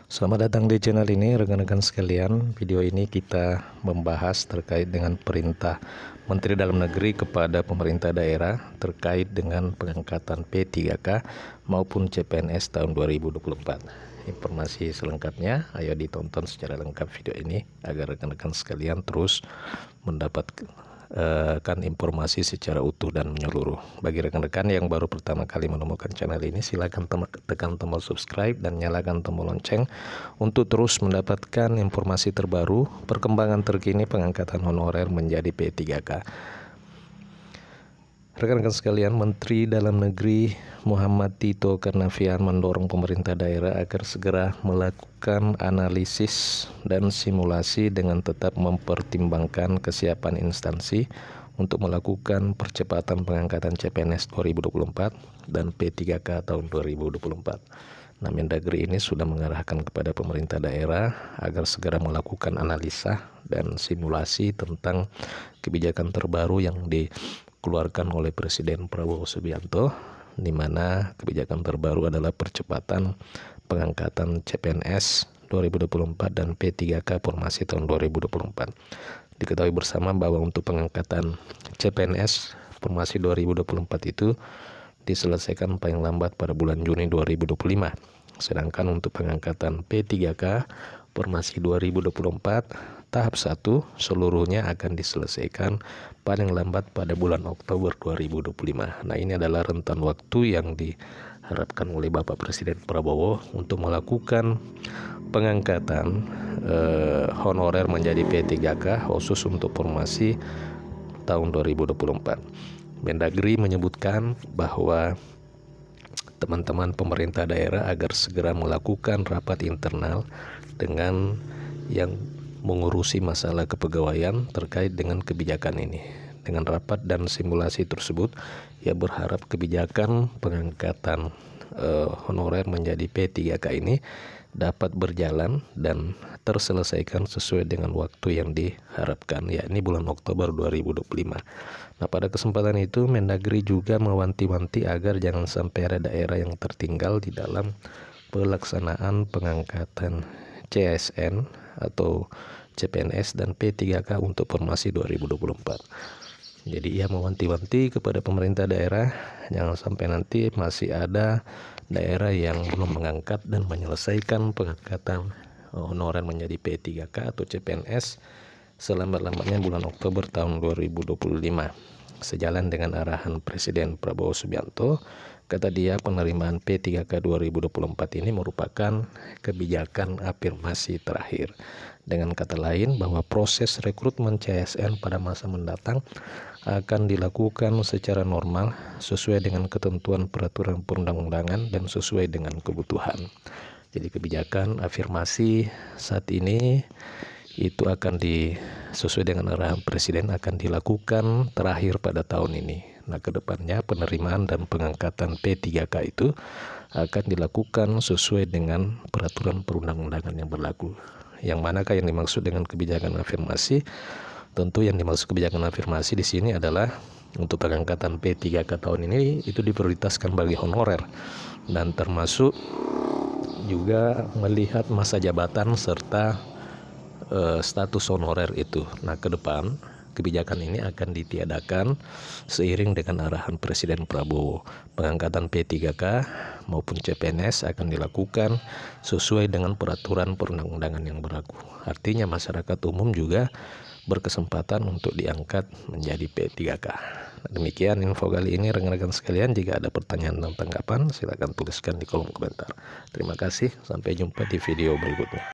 Selamat datang di channel ini rekan-rekan sekalian. Video ini kita membahas terkait dengan perintah Menteri Dalam Negeri kepada pemerintah daerah terkait dengan pengangkatan P3K maupun CPNS tahun 2024. Informasi selengkapnya ayo ditonton secara lengkap video ini agar rekan-rekan sekalian terus mendapatkan informasi secara utuh dan menyeluruh. Bagi rekan-rekan yang baru pertama kali menemukan channel ini, silakan tekan tombol subscribe dan nyalakan tombol lonceng untuk terus mendapatkan informasi terbaru, perkembangan terkini pengangkatan honorer menjadi P3K. Rekan-rekan sekalian, Menteri Dalam Negeri Muhammad Tito Karnavian mendorong pemerintah daerah agar segera melakukan analisis dan simulasi dengan tetap mempertimbangkan kesiapan instansi untuk melakukan percepatan pengangkatan CPNS 2024 dan P3K tahun 2024. Nah, Mendagri ini sudah mengarahkan kepada pemerintah daerah agar segera melakukan analisa dan simulasi tentang kebijakan terbaru yang dikeluarkan oleh Presiden Prabowo Subianto, di mana kebijakan terbaru adalah percepatan pengangkatan CPNS 2024 dan P3K formasi tahun 2024. Diketahui bersama bahwa untuk pengangkatan CPNS formasi 2024 itu diselesaikan paling lambat pada bulan Juni 2025. Sedangkan untuk pengangkatan P3K formasi 2024 tahap 1 seluruhnya akan diselesaikan paling lambat pada bulan Oktober 2025. Nah, ini adalah rentan waktu yang diharapkan oleh Bapak Presiden Prabowo untuk melakukan pengangkatan honorer menjadi P3K khusus untuk formasi tahun 2024. Mendagri menyebutkan bahwa teman-teman pemerintah daerah agar segera melakukan rapat internal dengan yang mengurusi masalah kepegawaian terkait dengan kebijakan ini. Dengan rapat dan simulasi tersebut, ia berharap kebijakan pengangkatan honorer menjadi P3K ini dapat berjalan dan terselesaikan sesuai dengan waktu yang diharapkan, yakni bulan Oktober 2025. Nah, pada kesempatan itu Mendagri juga mewanti-wanti agar jangan sampai ada daerah yang tertinggal di dalam pelaksanaan pengangkatan CSN atau CPNS dan P3K untuk formasi 2024. Jadi ia mewanti-wanti kepada pemerintah daerah jangan sampai nanti masih ada daerah yang belum mengangkat dan menyelesaikan pengangkatan honorer menjadi P3K atau CPNS selambat-lambatnya bulan Oktober tahun 2025. Sejalan dengan arahan Presiden Prabowo Subianto, kata dia penerimaan P3K 2024 ini merupakan kebijakan afirmasi terakhir. Dengan kata lain bahwa proses rekrutmen CSN pada masa mendatang akan dilakukan secara normal sesuai dengan ketentuan peraturan perundang-undangan dan sesuai dengan kebutuhan. Jadi kebijakan afirmasi saat ini itu akan sesuai dengan arahan Presiden akan dilakukan terakhir pada tahun ini. Nah, kedepannya penerimaan dan pengangkatan P3K itu akan dilakukan sesuai dengan peraturan perundang-undangan yang berlaku. Yang manakah yang dimaksud dengan kebijakan afirmasi? Tentu yang dimaksud kebijakan afirmasi di sini adalah untuk pengangkatan P3K tahun ini itu diprioritaskan bagi honorer dan termasuk juga melihat masa jabatan serta status honorer itu. Nah, ke depan kebijakan ini akan ditiadakan seiring dengan arahan Presiden Prabowo. Pengangkatan P3K maupun CPNS akan dilakukan sesuai dengan peraturan perundang-undangan yang berlaku. Artinya masyarakat umum juga berkesempatan untuk diangkat menjadi P3K. Demikian info kali ini rekan-rekan sekalian. Jika ada pertanyaan dan tanggapan silakan tuliskan di kolom komentar. Terima kasih, sampai jumpa di video berikutnya.